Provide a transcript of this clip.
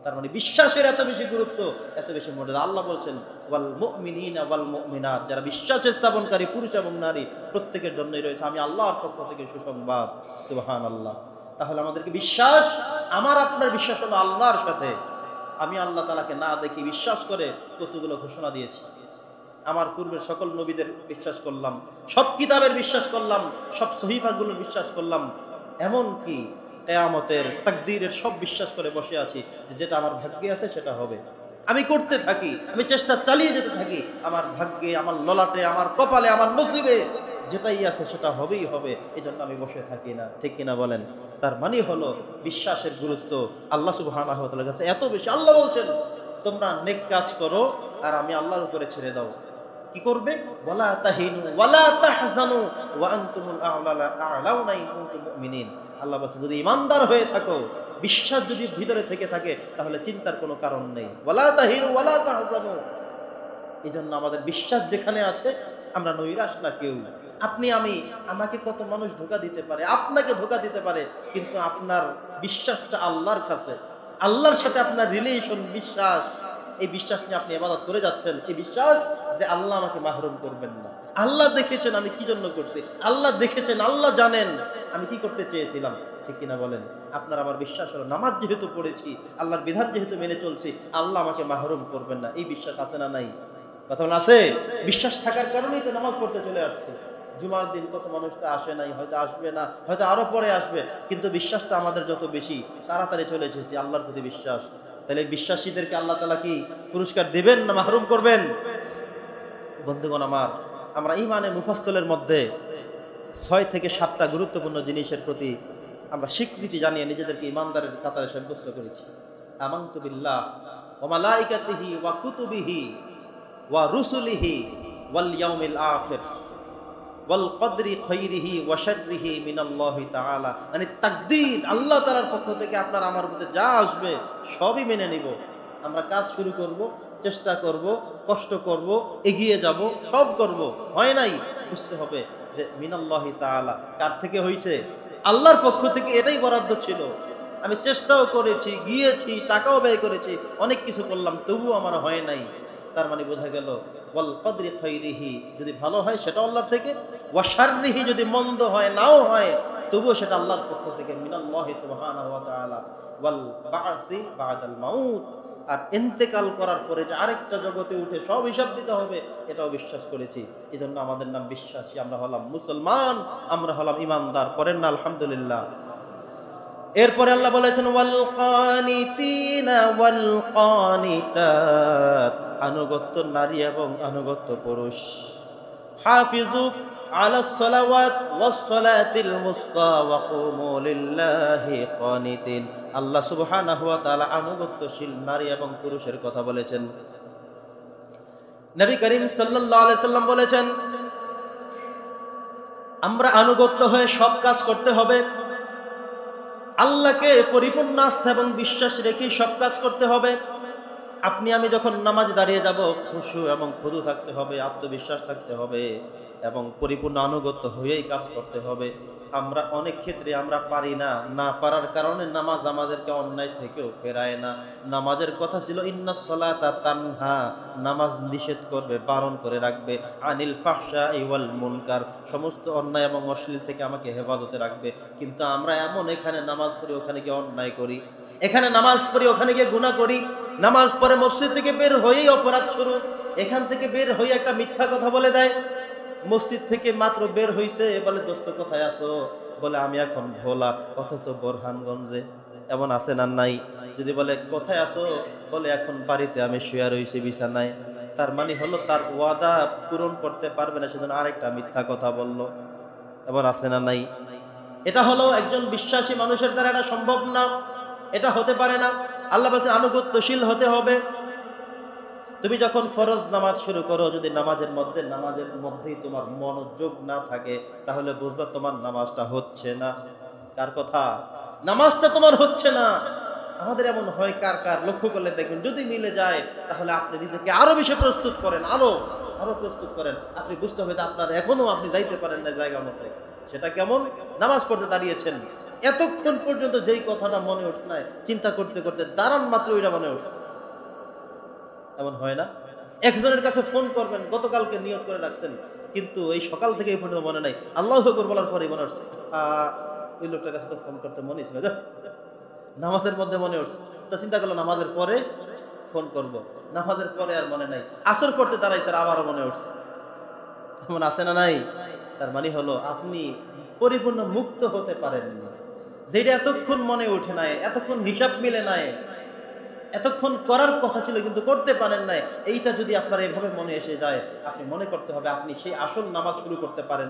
তার মানে বিশ্বাসের এত বেশি গুরুত্ব, এত বেশি মর্যাদা। আল্লাহ বলছেন ওয়াল মুমিনিনা ওয়াল মুমিনাত, যারা বিশ্বাস স্থাপনকারী পুরুষ এবং নারী প্রত্যেকের জন্যই রয়েছে আমি আল্লাহর পক্ষ থেকে সুসংবাদ। সুবহানাল্লাহ। তাহলে আমাদেরকে বিশ্বাস, আমার আপনার বিশ্বাস হলো আল্লাহর সাথে। আমি আল্লাহ তাআলাকে না দেখি বিশ্বাস করে কতগুলো ঘোষণা দিয়েছি। আমার পূর্বের সকল নবীদের বিশ্বাস করলাম, সব কিতাবের বিশ্বাস করলাম, সব সহিফাগুলোর বিশ্বাস করলাম, এমনকি কিয়ামতের তাকদীরের সব বিশ্বাস করে বসে আছি যে যেটা আমার ভাগ্যে আছে সেটা হবে। আমি করতে থাকি, আমি চেষ্টা চালিয়ে যেতে থাকি, আমার ভাগ্যে, আমার ললাটে, আমার কপালে, আমার নসিবে যেটাই আছে সেটা হবেই হবে। এই জন্য আমি বসে থাকি না। ঠিক কিনা বলেন? তার মানে হলো বিশ্বাসের গুরুত্ব আল্লাহ সুবহানাহু ওয়া তাআলার কাছে এত বেশি। আল্লাহ বলছেন তোমরা নেক কাজ করো আর আমি আল্লাহর উপরে ছেড়ে দাও। কি করবে? ওয়ালা তাহিনু ওয়ালা তাহজানু ওয়া আনতুমুল আ'লাউনা ইন কুনতুম মুমিনিন। আল্লাহ বলছেন যদি ঈমানদার হয়ে থাকো, বিশ্বাস যদি ভিতরে থেকে থাকে, তাহলে চিন্তার কোনো কারণ নেই। ওয়ালা তাহিনু ওয়ালা তাহজানু। এজন্য আমাদের বিশ্বাস যেখানে আছে আমরা নৈরাশ না কেউ। আপনি আমি, আমাকে কত মানুষ ধোঁকা দিতে পারে, আপনাকে ধোঁকা দিতে পারে, কিন্তু আপনার বিশ্বাসটা আল্লাহর কাছে, আল্লাহর সাথে আপনার রিলেশন, বিশ্বাস, এই বিশ্বাস নিয়ে আপনি ইবাদত করে যাচ্ছেন। এই বিশ্বাস যে আল্লাহ আমাকে মাহরুম করবেন না। আল্লাহ দেখেছেন আমি কি জন্য করছি, আল্লাহ দেখেছেন, আল্লাহ জানেন আমি কি করতে চেয়েছিলাম। ঠিক কিনা বলেন? আপনার আমার বিশ্বাস হলো নামাজ যেহেতু পড়েছি, আল্লাহর বিধান যেহেতু মেনে চলছি, আল্লাহ আমাকে মাহরুম করবেন না। এই বিশ্বাস আছে না নাই? কথা আছে। বিশ্বাস থাকার কারণেই তো নামাজ পড়তে চলে আসছে। জুমার দিন কত মানুষ তো আসে নাই, হয়তো আসবে না, হয়তো আরো পরে আসবে, কিন্তু বিশ্বাসটা আমাদের যত বেশি তাড়াতাড়ি চলে এসেছি আল্লাহর প্রতি বিশ্বাস। তাহলে বিশ্বাসীদেরকে আল্লাহ তাআলা কি পুরস্কার দিবেন না মাহরুম করবেন? বন্ধুগণ আমার, আমরা ঈমানে মুফাসসালের মধ্যে 6 থেকে 7টা গুরুত্বপূর্ণ জিনিসের প্রতি আমরা স্বীকৃতি জানিয়ে নিজেদেরকে ঈমানদারের কাতারে সাব্যস্ত করেছি। আমানতু বিল্লাহ ওয়া মালাইকাতিহি ওয়া কুতুবিহি ওয়া রুসুলিহি ওয়াল ইয়াউমিল আখির ওয়াল কদরি খাইরিহি ওয়া শাররিহি মিনাল্লাহি তাআলা। মানে তাকদীর, আল্লাহ তাআলার পক্ষ থেকে আপনার আমার উপরে যা আসবে সবই মেনে নিব। আমরা কাজ শুরু করব, চেষ্টা করব, কষ্ট করব, এগিয়ে যাব, সব করব। হয় নাই, বুঝতে হবে যে মিনাল্লাহি তাআলা। কার থেকে হইছে? আল্লাহর পক্ষ থেকে। এটাই বরাদ্দ ছিল। আমি চেষ্টাও করেছি, গিয়েছি, টাকাও ব্যয় করেছি, অনেক কিছু করলাম, তবুও আমার হয় নাই। তার মানে বোঝা গেল ওয়াল কদরি খাইরিহি, যদি ভালো হয় সেটা আল্লাহর থেকে, ওয়া শাররিহি, যদি মন্দ হয়, নাও হয়, তবুও সেটা আল্লাহর পক্ষ থেকে, মিনাল্লাহি সুবহানাহু ওয়া তাআলা। ওয়াল বা'সি বা'দাল মাউত, আর ইন্তেকাল করার পরে যে আরেকটা জগতে উঠে সব হিসাব দিতে হবে, এটাও বিশ্বাস করেছি। এজন্য আমাদের নাম বিশ্বাসী, আমরা হলাম মুসলমান, আমরা হলাম ঈমানদার। পড়েন না আলহামদুলিল্লাহ। এরপরে আল্লাহ বলেছেন ওয়াল কানিতিনা ওয়াল কানিতাত, আনুগত্য নারী এবং আনুগত্য পুরুষ। হাফিজু আলাস সালাওয়াত ওয়াস সালাতিল মুস্তা ওয়া কুমু লিল্লাহি কানিতিন। আল্লাহ সুবহানাহু ওয়া তাআলা আনুগত্যশীল নারী এবং পুরুষের কথা বলেছেন। নবী করিম সাল্লাল্লাহু আলাইহি সাল্লাম বলেছেন আমরা আনুগত্য হয়ে সব কাজ করতে হবে। আল্লাহকে পরিপূর্ণ আস্থা এবং বিশ্বাস রেখে সব কাজ করতে হবে। আপনি আমি যখন নামাজ দাঁড়িয়ে যাব, খুশু এবং খুদু থাকতে হবে, আত্মবিশ্বাস থাকতে হবে এবং পরিপূর্ণ আনুগত্য হয়েই কাজ করতে হবে। আমরা অনেক ক্ষেত্রে আমরা পারি না, না পারার কারণে নামাজ আমাদেরকে অন্যায় থেকেও ফেরায় না। নামাজের কথা ছিল ইন্নাস সালাতা তানহা, নামাজ নিষেধ করবে, বারণ করে রাখবে, আনিল ফাহশাই ওয়াল মুনকার, সমস্ত অন্যায় এবং অশ্লীল থেকে আমাকে হেফাজতে রাখবে। কিন্তু আমরা এমন, এখানে নামাজ পড়ি, ওখানে গিয়ে অন্যায় করি, এখানে নামাজ পড়ি, ওখানে গিয়ে গুনাহ করি, নামাজ পড়ে মসজিদ থেকে বের হয়েই অপরাধ শুরু, এখান থেকে বের হয়ে একটা মিথ্যা কথা বলে দেয়। মসজিদ থেকে মাত্র বের হইছে, বলে দোস্ত কোথায় আছো, বলে আমি এখন ভোলা, অথচ বোরহানগঞ্জে। এমন আছে না নাই? যদি বলে কোথায় আছো, বলে এখন বাড়িতে আমি শুয়ে রইছি বিছানায়। তার মানে হলো তার ওয়াদা পূরণ করতে পারবে না, সেজন্য আরেকটা মিথ্যা কথা বলল। এমন আছে না নাই? এটা হলো একজন বিশ্বাসী মানুষের দ্বারা এটা সম্ভব না, এটা হতে পারে না। আল্লাহ বলছেন আনুগত্যশীল হতে হবে। তুমি যখন ফরজ নামাজ শুরু করো, যদি নামাজের মধ্যেই তোমার মনোযোগ না থাকে, তাহলে বুঝবা তোমার নামাজটা হচ্ছে না। কার কথা? নামাজটা তোমার হচ্ছে না। আমাদের এমন হয়, কার কার লক্ষ্য করলে দেখবেন, যদি মিলে যায় তাহলে আপনি নিজেকে আরো বেশি প্রস্তুত করেন, আরো প্রস্তুত করেন। আপনি বুঝতে হবে যে আপনার এখনো আপনি যাইতে পারেন না জায়গা মতো। সেটা কেমন? নামাজ পড়তে দাঁড়িয়েছেন, এতক্ষণ পর্যন্ত যেই কথাটা মনে উঠছে না, চিন্তা করতে করতে দাঁড়ান মাত্র ওইটা মনে উঠছে। এমন হয় না? একজনের কাছে ফোন করবেন, গতকালকে নিয়ত করে রাখছেন, কিন্তু এই সকাল থেকে এই পর্যন্ত মনে নাই, আল্লাহু আকবার বলার পরেই মনে উঠছে ওই লোকটার কাছে তো ফোন করতে মনে ছিল, নামাজের মধ্যে মনে উঠছে, তা চিন্তা করলো নামাজের পরে ফোন করব, নামাজের পরে আর মনে নাই, আসর পড়তে দাঁড়াই স্যার আবারও মনে উঠছে। এমন আছে না নাই? তার মানে হলো আপনি পরিপূর্ণ মুক্ত হতে পারেননি। যেটা এতক্ষণ মনে ওঠে নাই, এতক্ষণ হিসাব মিলে নাই, এতক্ষণ করার কথা ছিল কিন্তু করতে পারেন নাই, এইটা যদি আপনার এভাবে মনে এসে যায়, আপনি মনে করতে হবে আপনি সেই আসল নামাজ শুরু করতে পারেন।